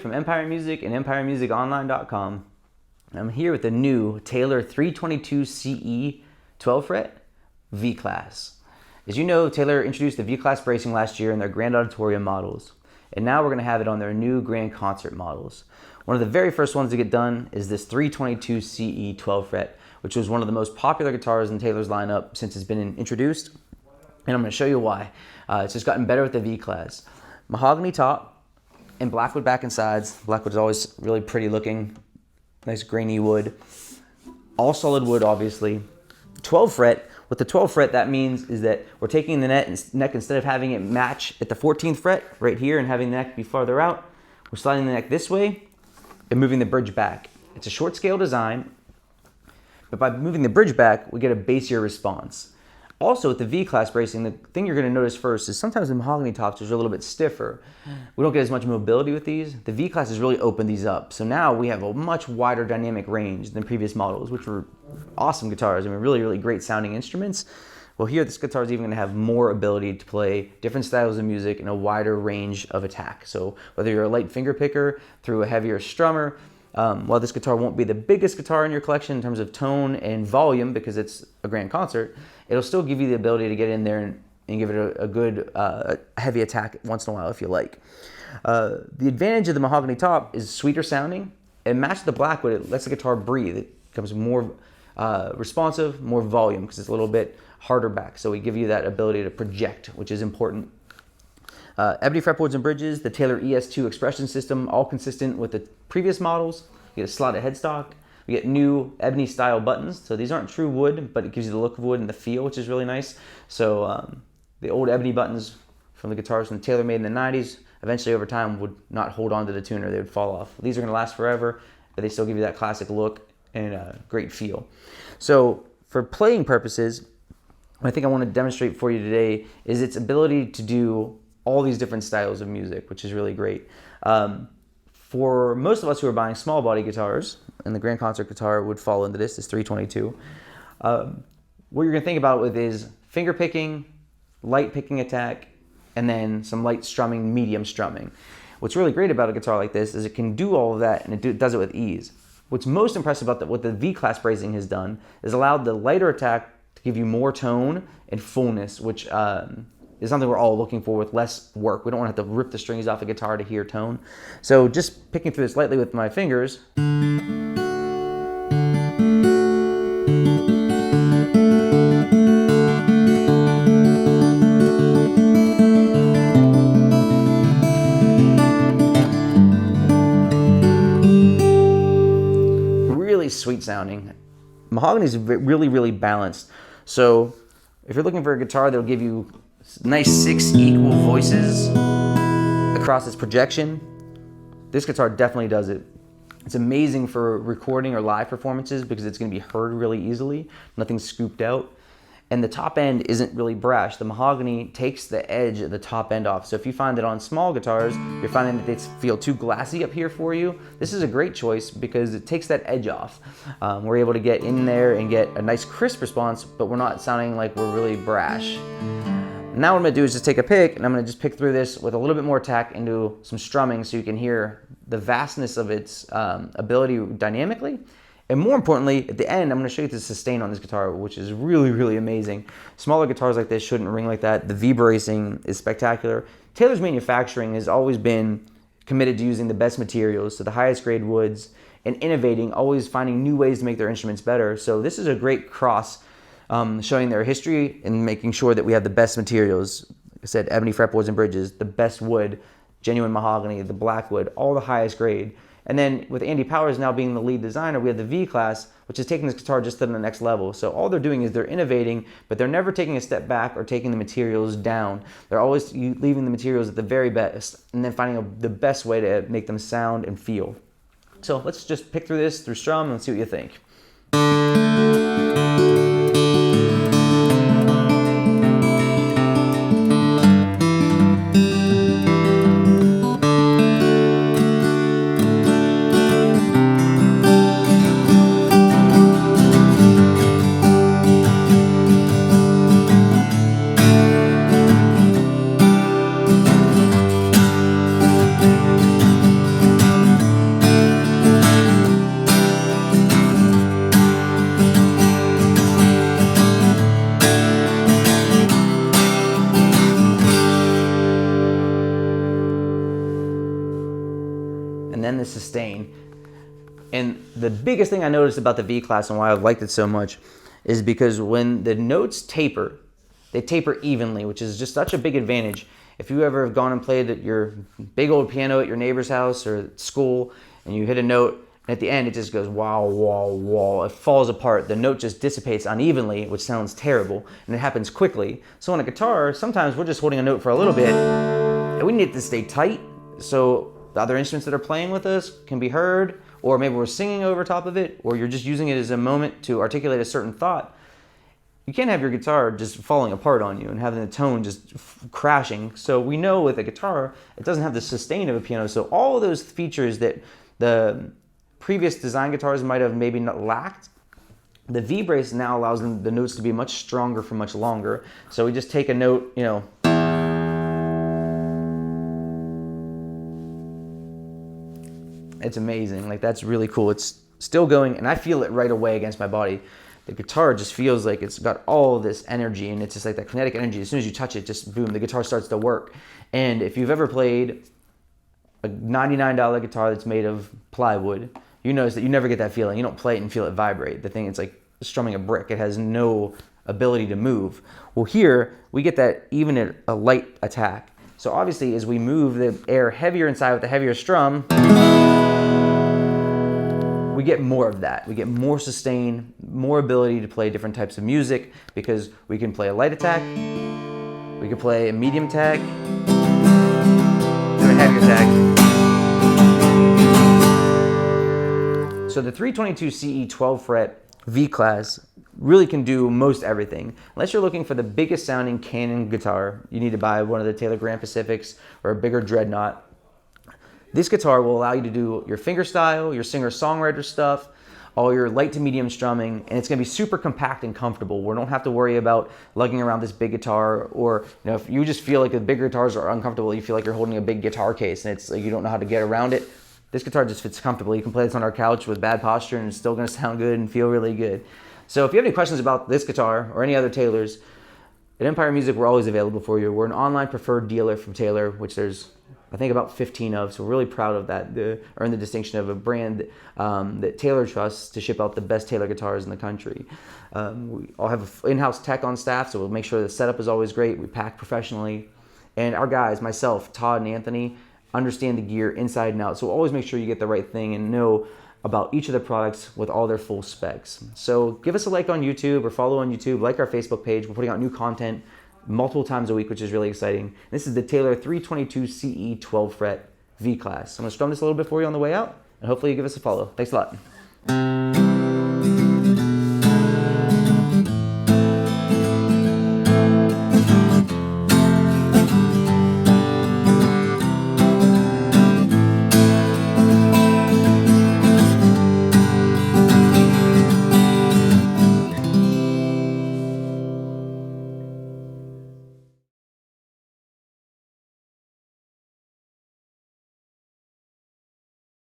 from Empire Music and EmpireMusicOnline.com. I'm here with the new Taylor 322 CE 12 fret V-Class. As you know, Taylor introduced the V-Class bracing last year in their Grand Auditorium models, and now we're going to have it on their new Grand Concert models. One of the very first ones to get done is this 322 CE 12 fret, which was one of the most popular guitars in Taylor's lineup since it's been introduced, and I'm going to show you why. It's just gotten better with the V-Class. Mahogany top and blackwood back and sides. Blackwood is always really pretty looking. Nice grainy wood. All solid wood, obviously. 12 fret. With the 12 fret, that means is that we're taking the neck instead of having it match at the 14th fret right here and having the neck be farther out, we're sliding the neck this way and moving the bridge back. It's a short scale design, but by moving the bridge back, we get a bassier response. Also, with the V-Class bracing, the thing you're going to notice first is sometimes the mahogany tops are a little bit stiffer. We don't get as much mobility with these. The V-Class has really opened these up. So now we have a much wider dynamic range than previous models, which were awesome guitars. I mean, really, really great sounding instruments. Well, here, this guitar is even going to have more ability to play different styles of music in a wider range of attack. So whether you're a light finger picker through a heavier strummer, while this guitar won't be the biggest guitar in your collection in terms of tone and volume because it's a grand concert, it'll still give you the ability to get in there and give it a good heavy attack once in a while if you like. The advantage of the mahogany top is sweeter sounding, and matched the blackwood, it lets the guitar breathe. It becomes more responsive, more volume because it's a little bit harder back. So we give you that ability to project, which is important. Ebony fretboards and bridges, the Taylor ES2 expression system, all consistent with the previous models. You get a slotted headstock. We get new ebony style buttons. So these aren't true wood, but it gives you the look of wood and the feel, which is really nice. So the old ebony buttons from the guitars from Taylor made in the 90s, eventually over time would not hold on to the tuner. They would fall off. These are going to last forever, but they still give you that classic look and a great feel. So for playing purposes, what I think I want to demonstrate for you today is its ability to do all these different styles of music, which is really great. For most of us who are buying small body guitars, and the Grand Concert guitar would fall into this 322, what you're going to think about with is finger picking, light picking attack, and then some light strumming, medium strumming. What's really great about a guitar like this is it can do all of that, and it does it with ease. What's most impressive about what the V-Class bracing has done is allowed the lighter attack to give you more tone and fullness, which is something we're all looking for with less work. We don't want to have to rip the strings off the guitar to hear tone. So just picking through this lightly with my fingers. Really sweet sounding. Mahogany is really, really balanced. So if you're looking for a guitar that'll give you nice 6 equal voices across its projection, this guitar definitely does it. It's amazing for recording or live performances because it's going to be heard really easily. Nothing's scooped out. And the top end isn't really brash. The mahogany takes the edge of the top end off. So if you find that on small guitars, you're finding that they feel too glassy up here for you, this is a great choice because it takes that edge off. We're able to get in there and get a nice crisp response, but we're not sounding like we're really brash. Now what I'm going to do is just take a pick, and I'm going to just pick through this with a little bit more attack into some strumming so you can hear the vastness of its ability dynamically. And more importantly, at the end, I'm going to show you the sustain on this guitar, which is really, really amazing. Smaller guitars like this shouldn't ring like that. The V-bracing is spectacular. Taylor's manufacturing has always been committed to using the best materials, so the highest grade woods, and innovating, always finding new ways to make their instruments better. So this is a great cross, showing their history and making sure that we have the best materials. Like I said, ebony fretboards and bridges, the best wood, genuine mahogany, the blackwood, all the highest grade. And then with Andy Powers now being the lead designer, we have the V-Class, which is taking this guitar just to the next level. So all they're doing is they're innovating, but they're never taking a step back or taking the materials down. They're always leaving the materials at the very best and then finding the best way to make them sound and feel. So let's just pick through this through strum and see what you think. and then the sustain. And the biggest thing I noticed about the V class and why I liked it so much is because when the notes taper, they taper evenly, which is just such a big advantage. If you ever have gone and played at your big old piano at your neighbor's house or at school, and you hit a note, and at the end it just goes wow, wow, wow. It falls apart. The note just dissipates unevenly, which sounds terrible, and it happens quickly. So on a guitar, sometimes we're just holding a note for a little bit, and we need it to stay tight so the other instruments that are playing with us can be heard, or maybe we're singing over top of it, or you're just using it as a moment to articulate a certain thought. You can't have your guitar just falling apart on you and having the tone just crashing. So we know with a guitar, it doesn't have the sustain of a piano. So all of those features that the previous design guitars might have maybe not lacked, the V-Brace now allows the notes to be much stronger for much longer. So we just take a note, you know, it's amazing. Like, that's really cool. It's still going, and I feel it right away against my body. The guitar just feels like it's got all this energy, and it's just like that kinetic energy. As soon as you touch it, just boom, the guitar starts to work. And if you've ever played a $99 guitar that's made of plywood, you notice that you never get that feeling. You don't play it and feel it vibrate. The thing, it's like strumming a brick. It has no ability to move. Well, here, we get that even at a light attack. So obviously, as we move the air heavier inside with the heavier strum, we get more of that. We get more sustain, more ability to play different types of music, because we can play a light attack, we can play a medium attack, and a heavy attack. So the 322 CE 12 fret V class really can do most everything. Unless you're looking for the biggest sounding Canon guitar, you need to buy one of the Taylor Grand Pacifics or a bigger Dreadnought. This guitar will allow you to do your fingerstyle, your singer-songwriter stuff, all your light to medium strumming, and it's going to be super compact and comfortable. We don't have to worry about lugging around this big guitar, or if you just feel like the bigger guitars are uncomfortable, you feel like you're holding a big guitar case and it's like you don't know how to get around it. This guitar just fits comfortably. You can play this on our couch with bad posture and it's still going to sound good and feel really good. So if you have any questions about this guitar or any other Taylors, at Empire Music, we're always available for you. We're an online preferred dealer from Taylor, which there's, I think, about 15 of, so we're really proud of that, earn the distinction of a brand that Taylor trusts to ship out the best Taylor guitars in the country. We all have in-house tech on staff, so we'll make sure the setup is always great. We pack professionally. And our guys, myself, Todd and Anthony, understand the gear inside and out. So always make sure you get the right thing and know about each of the products with all their full specs. So give us a like on YouTube or follow on YouTube, like our Facebook page. We're putting out new content multiple times a week, which is really exciting. This is the Taylor 322 CE 12 fret V class. I'm gonna strum this a little bit for you on the way out, and hopefully you give us a follow. Thanks a lot.